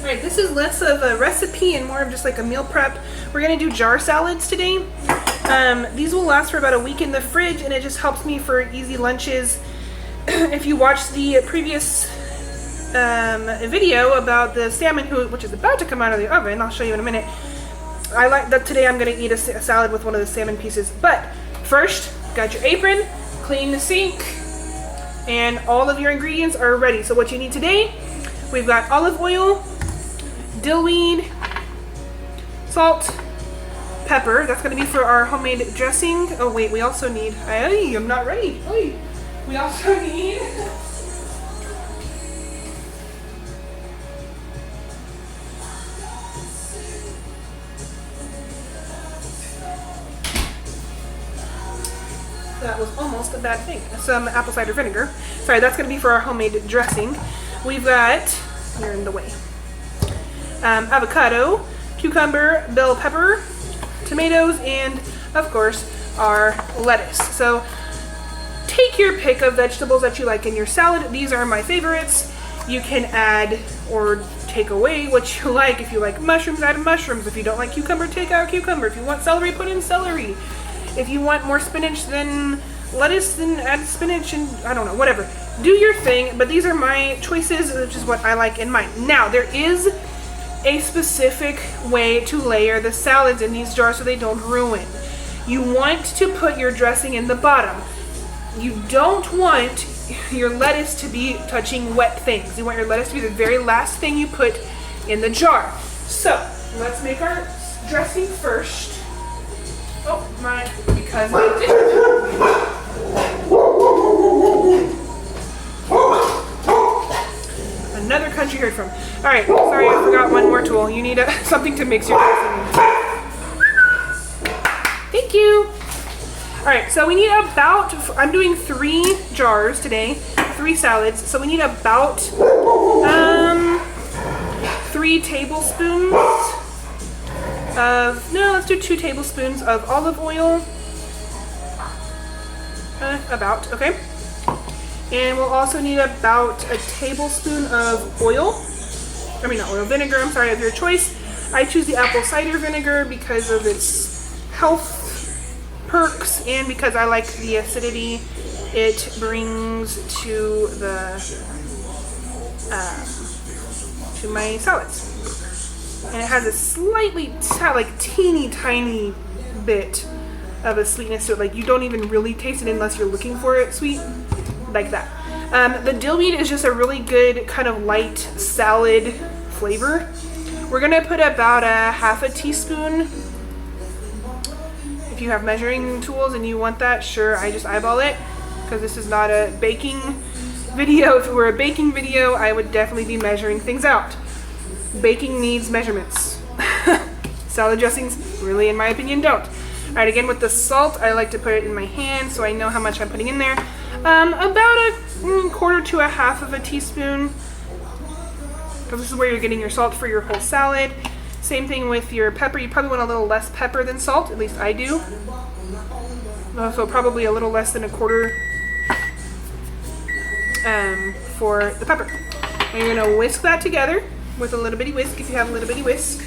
Alright, this is less of a recipe and more of just like a meal prep. We're going to do jar salads today. These will last for about a week in the fridge, and it just helps me for easy lunches. If you watched the previous video about the salmon, which is about to come out of the oven, I'll show you in a minute. I like that today I'm going to eat a salad with one of the salmon pieces. But first, got your apron, clean the sink, and all of your ingredients are ready. So what you need today, we've got olive oil, dill weed, salt, pepper. That's going to be for our homemade dressing. Oh wait, we also need, I'm not ready. We also need that was almost a bad thing. Some apple cider vinegar. Sorry, that's going to be for our homemade dressing. We've got, you're in the way, avocado, cucumber, bell pepper, tomatoes, and of course our lettuce. So take your pick of vegetables that you like in your salad. These are my favorites. You can add or take away what you like. If you like mushrooms, add mushrooms. If you don't like cucumber, take out cucumber. If you want celery, put in celery. If you want more spinach than lettuce, then add spinach, and I don't know, whatever. Do your thing, but these are my choices, which is what I like in mine. Now, there is a specific way to layer the salads in these jars so they don't ruin. You want to put your dressing in the bottom. You don't want your lettuce to be touching wet things. You want your lettuce to be the very last thing you put in the jar. So, let's make our dressing first. Oh my, because I did. Another country heard from. Alright, sorry, I forgot one more tool. You need something to mix your dressing. Thank you. Alright, so we need about, I'm doing 3 jars today, 3 salads, so we need about 3 tablespoons of, no, let's do 2 tablespoons of olive oil, about, okay. And we'll also need about a tablespoon of oil, not oil, vinegar, I'm sorry, of your choice. I choose the apple cider vinegar because of its health perks and because I like the acidity it brings to the, to my salads. And it has a slightly, like teeny tiny bit of a sweetness to it. Like you don't even really taste it unless you're looking for it sweet, like that. The dill weed is just a really good kind of light salad flavor. We're gonna put about a half a teaspoon. If you have measuring tools and you want that, sure, I just eyeball it because this is not a baking video. If it were a baking video, I would definitely be measuring things out. Baking needs measurements. Salad dressings, really, in my opinion, don't. Alright, again with the salt, I like to put it in my hand so I know how much I'm putting in there. About a quarter to a half of a teaspoon. Because this is where you're getting your salt for your whole salad. Same thing with your pepper. You probably want a little less pepper than salt, at least I do. So probably a little less than a quarter for the pepper. And you're going to whisk that together with a little bitty whisk if you have a little bitty whisk,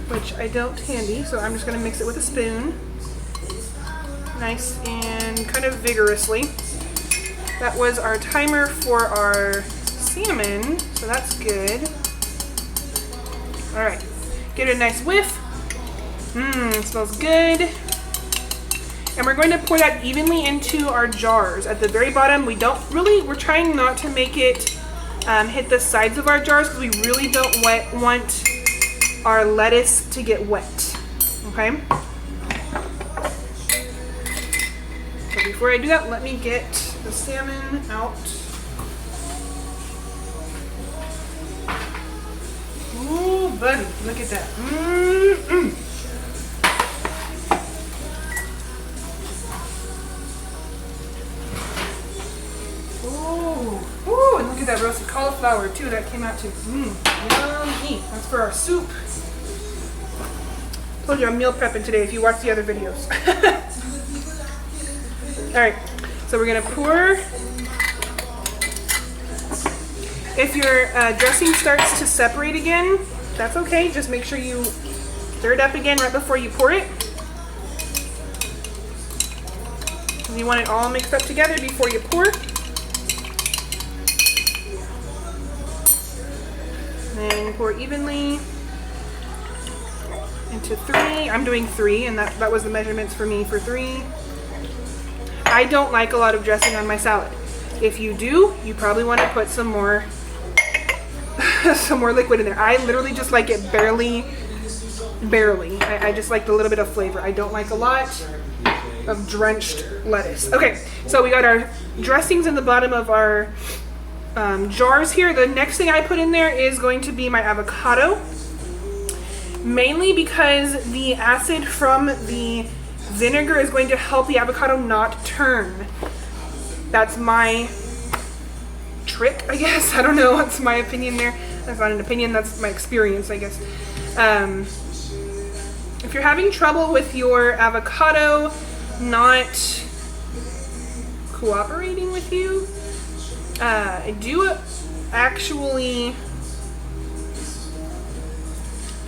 which I don't handy, so I'm just going to mix it with a spoon. Nice and kind of vigorously. That was our timer for our salmon, so that's good. Alright, get a nice whiff. It smells good. And we're going to pour that evenly into our jars. At the very bottom, we're trying not to make it hit the sides of our jars because we really don't want our lettuce to get wet. Okay? So before I do that, let me get the salmon out. Ooh, buddy, look at that. Ooh, and look at that roasted cauliflower too. That came out too. Yummy. That's for our soup. Told you I'm meal prepping today if you watch the other videos. Alright, so we're gonna pour. If your dressing starts to separate again, that's okay. Just make sure you stir it up again right before you pour it. You want it all mixed up together before you pour. And pour evenly into 3. I'm doing 3, and that was the measurements for me for 3. I don't like a lot of dressing on my salad. If you do, you probably want to put some more some more liquid in there. I literally just like it barely. I just like the little bit of flavor. I don't like a lot of drenched lettuce. Okay, so we got our dressings in the bottom of our jars here. The next thing I put in there is going to be my avocado, mainly because the acid from the vinegar is going to help the avocado not turn. That's my trick, I guess. I don't know, that's my opinion there. That's not an opinion, that's my experience, I guess. If you're having trouble with your avocado not cooperating with you, I do actually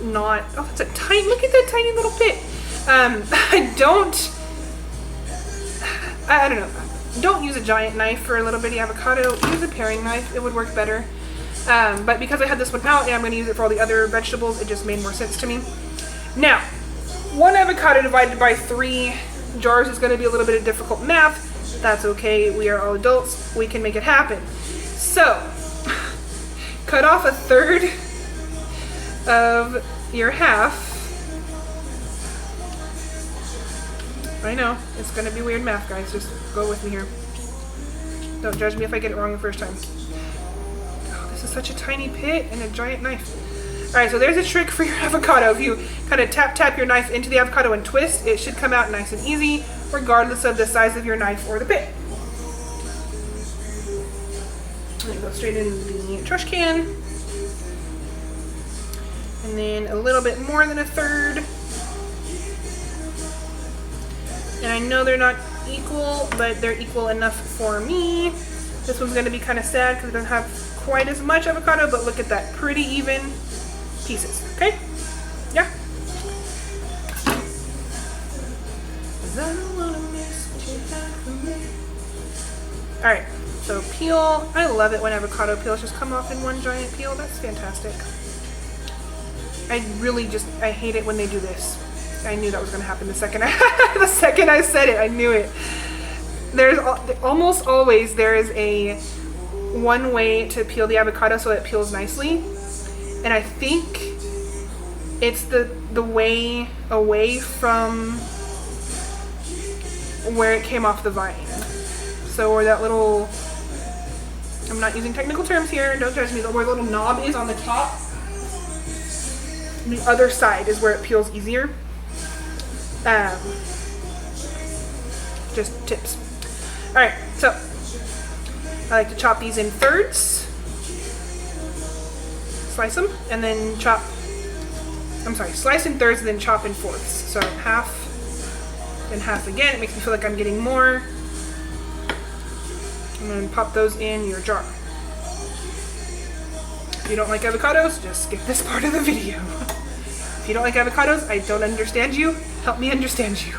not, oh, that's a tiny, look at that tiny little bit. I don't know. Don't use a giant knife for a little bitty avocado. Use a paring knife, it would work better. But because I had this one out and I'm going to use it for all the other vegetables, it just made more sense to me. Now, 1 avocado divided by 3 jars is going to be a little bit of difficult math. That's okay, we are all adults, we can make it happen. So, cut off 1/3 of your half. I know, it's going to be weird math, guys, just go with me here. Don't judge me if I get it wrong the first time. Oh, this is such a tiny pit and a giant knife. Alright, so there's a trick for your avocado. If you kind of tap your knife into the avocado and twist, it should come out nice and easy, regardless of the size of your knife or the pit. And go straight in the trash can. And then a little bit more than 1/3. And I know they're not equal, but they're equal enough for me. This one's going to be kind of sad because it doesn't have quite as much avocado, but look at that, pretty even pieces, okay? Yeah. Alright, so peel. I love it when avocado peels just come off in one giant peel. That's fantastic. I really just, I hate it when they do this. I knew that was going to happen the second the second I said it. I knew it. There's almost always there is a one way to peel the avocado so it peels nicely, and I think it's the way away from where it came off the vine. So where that little, I'm not using technical terms here, don't judge me, but where the little knob is on the top, the other side is where it peels easier. Just tips. Alright, so I like to chop these in thirds, slice them, and then slice in thirds and then chop in fourths. So half, then half again. It makes me feel like I'm getting more. And then pop those in your jar. If you don't like avocados, just skip this part of the video. If you don't like avocados, I don't understand you. Help me understand you.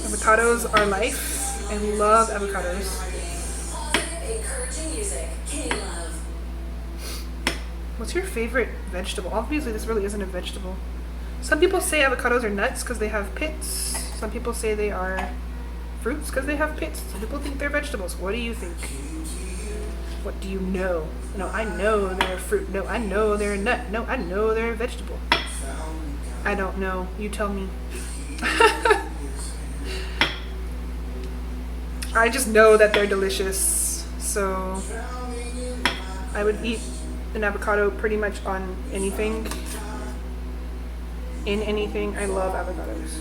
Avocados are life. I love avocados. What's your favorite vegetable? Obviously, this really isn't a vegetable. Some people say avocados are nuts because they have pits. Some people say they are fruits because they have pits. Some people think they're vegetables. What do you think? What do you know? No, I know they're a fruit. No, I know they're a nut. No, I know they're a vegetable. I don't know. You tell me. I just know that they're delicious. So I would eat an avocado pretty much on anything. In anything. I love avocados.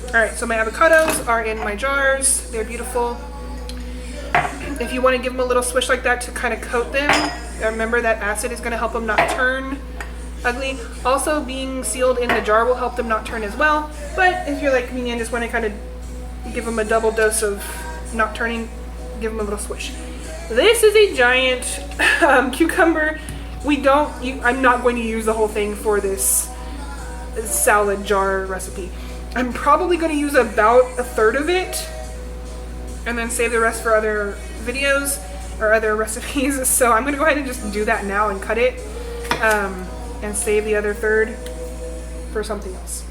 Alright, so my avocados are in my jars. They're beautiful. If you want to give them a little swish like that to kind of coat them, remember that acid is going to help them not turn ugly. Also, being sealed in the jar will help them not turn as well. But if you're like me and just want to kind of give them a double dose of not turning, give them a little swish. This is a giant cucumber. I'm not going to use the whole thing for this salad jar recipe. I'm probably going to use about 1/3 of it and then save the rest for other videos or other recipes. So I'm going to go ahead and just do that now and cut it and save the other 1/3 for something else.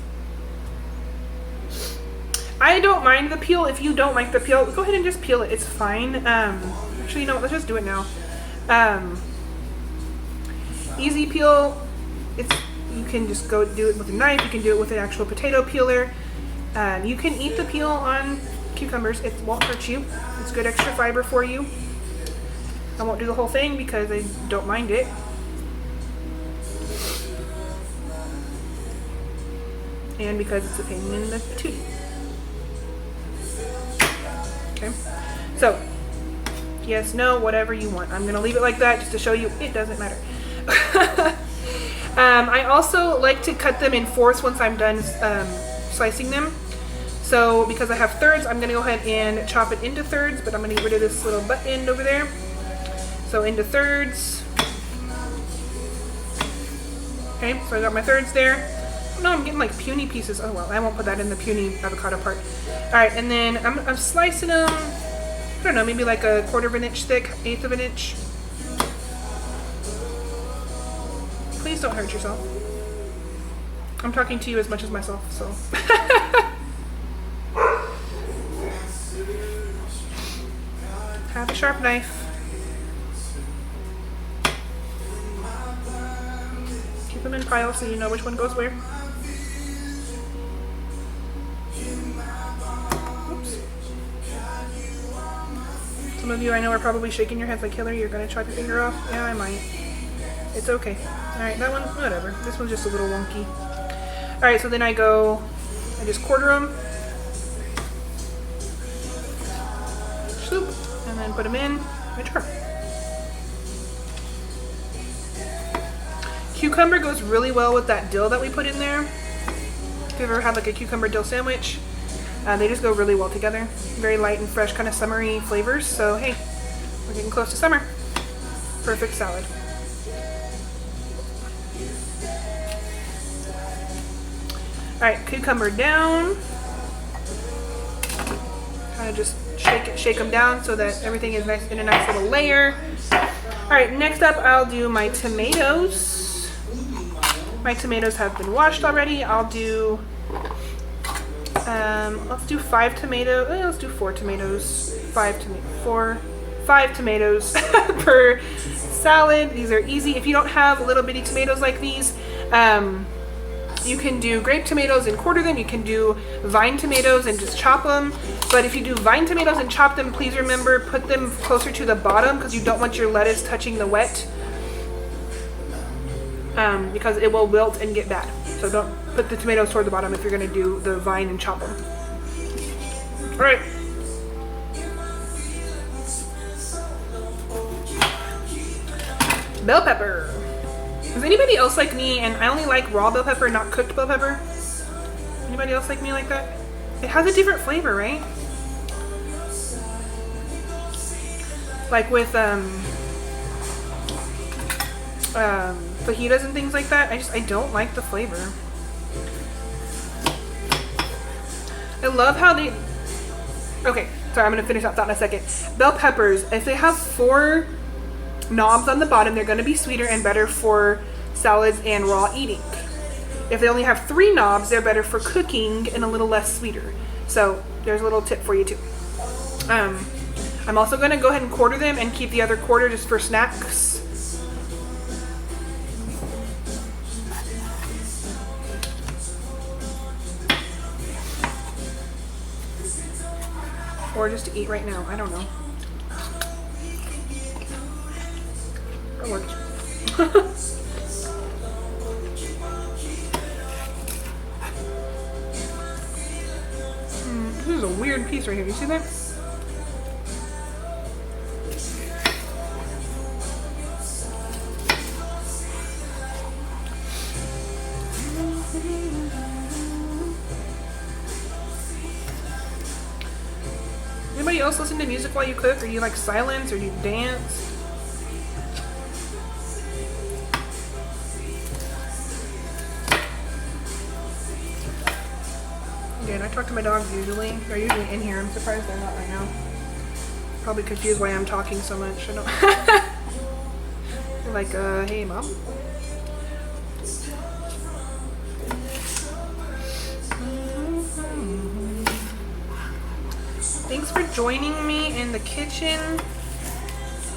I don't mind the peel. If you don't like the peel, go ahead and just peel it. It's fine. Actually, you know what? Let's just do it now. Easy peel. You can just go do it with a knife. You can do it with an actual potato peeler. You can eat the peel on cucumbers. It won't hurt you. It's good extra fiber for you. I won't do the whole thing because I don't mind it. And because it's a pain in the tooth. Okay. So, yes, no, whatever you want. I'm going to leave it like that just to show you it doesn't matter. I also like to cut them in fourths once I'm done slicing them. So because I have thirds, I'm going to go ahead and chop it into thirds, but I'm going to get rid of this little butt end over there. So into thirds. Okay, so I got my thirds there. No, I'm getting like puny pieces. Oh well, I won't put that in the puny avocado part. Alright, and then I'm slicing them, I don't know, maybe like 1/4 of an inch thick, 1/8 of an inch. Please don't hurt yourself. I'm talking to you as much as myself, so. Have a sharp knife. Keep them in piles so you know which one goes where. Oops. Some of you I know are probably shaking your heads like, Hilary, you're gonna chop your finger off? Yeah, I might. It's okay. Alright, that one, whatever. This one's just a little wonky. Alright, so then I just quarter them. Swoop. And then put them in my jar. Cucumber goes really well with that dill that we put in there. If you've ever had like a cucumber dill sandwich, they just go really well together. Very light and fresh, kind of summery flavors. So hey, we're getting close to summer. Perfect salad. Alright, cucumber down. Kind of just shake them down so that everything is nice in a nice little layer. Alright, next up I'll do my tomatoes. My tomatoes have been washed already. I'll do, let's do 5 tomatoes. Let's do 4 tomatoes. 5 tomatoes per salad. These are easy. If you don't have little bitty tomatoes like these, you can do grape tomatoes and quarter them. You can do vine tomatoes and just chop them. But if you do vine tomatoes and chop them, please remember, put them closer to the bottom because you don't want your lettuce touching the wet. Because it will wilt and get bad. So don't put the tomatoes toward the bottom if you're going to do the vine and chop them. Alright. Bell pepper. Is anybody else like me, and I only like raw bell pepper, not cooked bell pepper? Anybody else like me like that? It has a different flavor, right? Like with fajitas and things like that, I don't like the flavor. I love how they... Okay, sorry, I'm gonna finish that thought in a second. Bell peppers, if they have 4 knobs on the bottom, they're gonna be sweeter and better for salads and raw eating. If they only have 3 knobs, they're better for cooking and a little less sweeter. So there's a little tip for you too. I'm also gonna go ahead and quarter them and keep the other quarter just for snacks. Or just to eat right now, I don't know. That worked. This is a weird piece right here. You see that? anybody else listen to music while you cook? Or do you like silence, or do you dance? Again, I talk to my dogs usually. They're usually in here. I'm surprised they're not right now. Probably confused why I'm talking so much. I don't. They're like, hey, mom. Thanks for joining me in the kitchen.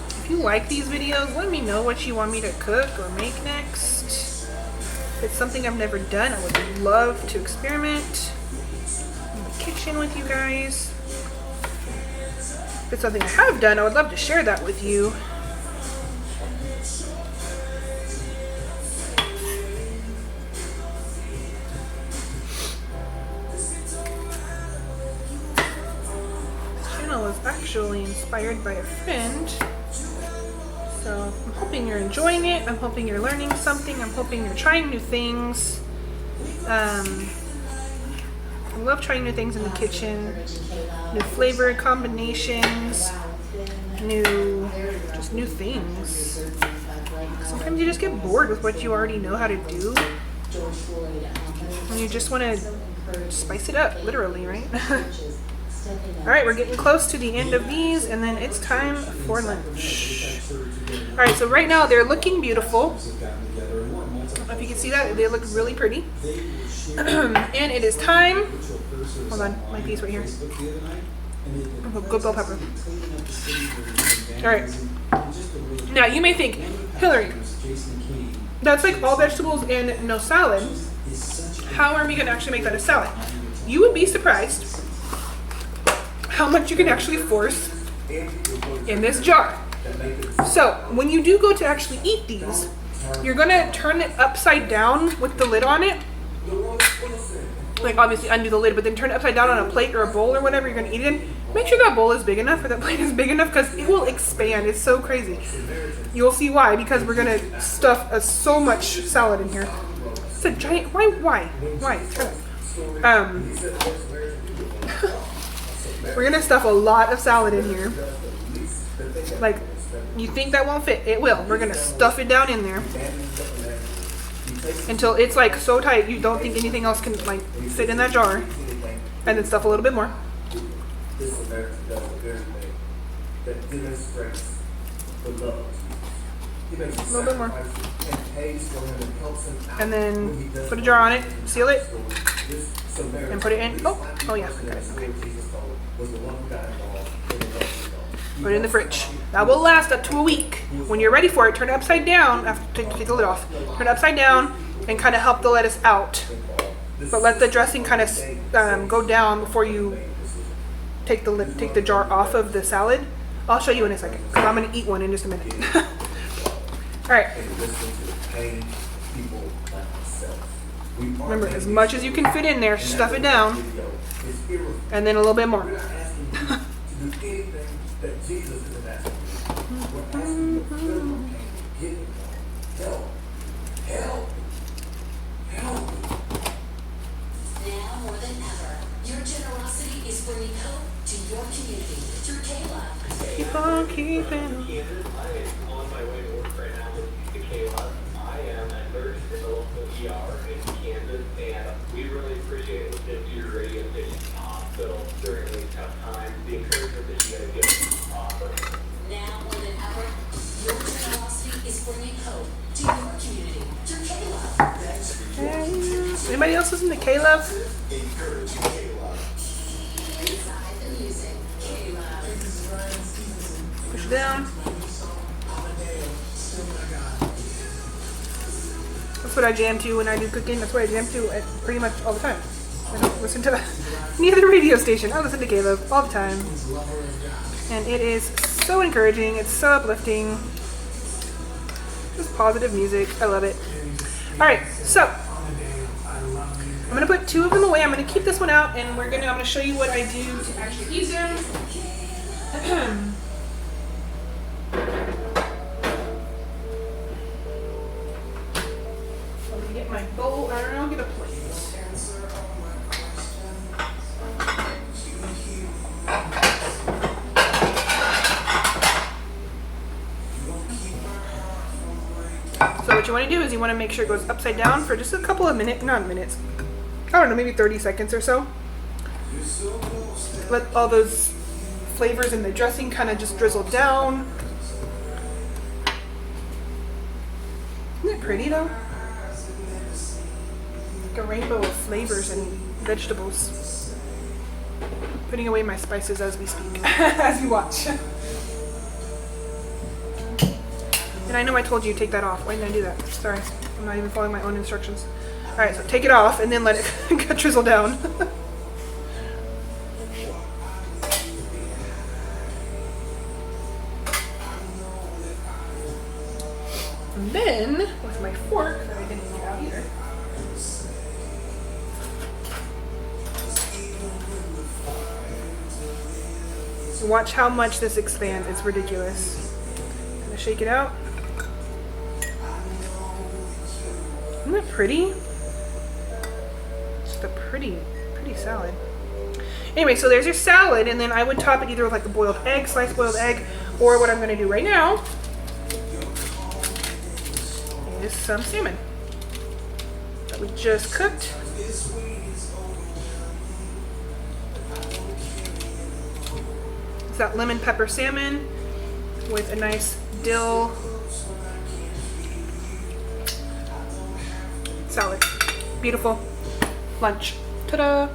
If you like these videos, let me know what you want me to cook or make next. If it's something I've never done, I would love to experiment in the kitchen with you guys. If it's something I have done, I would love to share that with you. Was actually inspired by a friend, so I'm hoping you're enjoying it. I'm hoping you're learning something. I'm hoping you're trying new things. I love trying new things in the kitchen, new flavor combinations, just new things. Sometimes you just get bored with what you already know how to do, and you just want to spice it up, literally, right? Alright, we're getting close to the end of these, and then it's time for lunch. Alright, so right now they're looking beautiful. I don't know if you can see that. They look really pretty. And it is time. Hold on, my piece right here. Good bell pepper. Alright. Now you may think, Hilary, that's like all vegetables and no salad. How are we going to actually make that a salad? You would be surprised how much you can actually force in this jar. So when you do go to actually eat these, you're gonna turn it upside down with the lid on it. Like obviously undo the lid, but then turn it upside down on a plate or a bowl or whatever you're gonna eat it in. Make sure that bowl is big enough or that plate is big enough, because it will expand. It's so crazy. You'll see why, because we're gonna stuff so much salad in here. It's a giant, why? Turn it. We're gonna stuff a lot of salad in here. Like, you think that won't fit? It will. We're gonna stuff it down in there until it's like so tight you don't think anything else can like fit in that jar. And then stuff a little bit more. A little bit more. And then put a jar on it, seal it, and put it in. Oh yeah, got it. Okay. Put it in the fridge. That will last up to a week. When you're ready for it, turn it upside down. After take the lid off, turn it upside down and kind of help the lettuce out. But let the dressing kind of go down before you take the jar off of the salad. I'll show you in a second, because I'm going to eat one in just a minute. All right. Remember, as much as you can fit in there, stuff it down, and then a little bit more. Now more than ever, your generosity is bringing hope to your community through Kayla. Keep on keeping. I am on my way to work right now with Kayla. I am a nurse in the local ER in Kansas, and we really appreciate what you do your radio station in the hospital during these tough times. The encouragement that you guys give is awesome. Now more than ever, your generosity is bringing hope to your community through Kayla. Anybody else listen to Caleb? Inside the music, Kayla. Push it down. That's what I jam to when I do cooking. That's what I jam to pretty much all the time. I don't listen to any other radio station. I listen to Caleb all the time. And it is so encouraging. It's so uplifting. Just positive music. I love it. Alright, so I'm going to put two of them away. I'm going to keep this one out, and I'm going to show you what I do to actually use them. I'm going to get my bowl, or I'll get a plate. what you want to do is you want to make sure it goes upside down for just a couple of minutes, not minutes, I don't know, maybe 30 seconds or so. Let all those flavors in the dressing kind of just drizzle down. Isn't it pretty though? Like a rainbow of flavors and vegetables. Putting away my spices as we speak, as you watch. And I know I told you to take that off. Why didn't I do that? Sorry, I'm not even following my own instructions. All right, so take it off and then let it drizzle down. And then, with my fork that I didn't get out either, watch how much this expands. It's ridiculous. I'm gonna shake it out. Isn't that pretty? Just a pretty salad. Anyway, so there's your salad, and then I would top it either with like a boiled egg, sliced boiled egg, or what I'm gonna do right now is some salmon that we just cooked. It's that lemon pepper salmon with a nice dill salad. Beautiful lunch. Ta-da!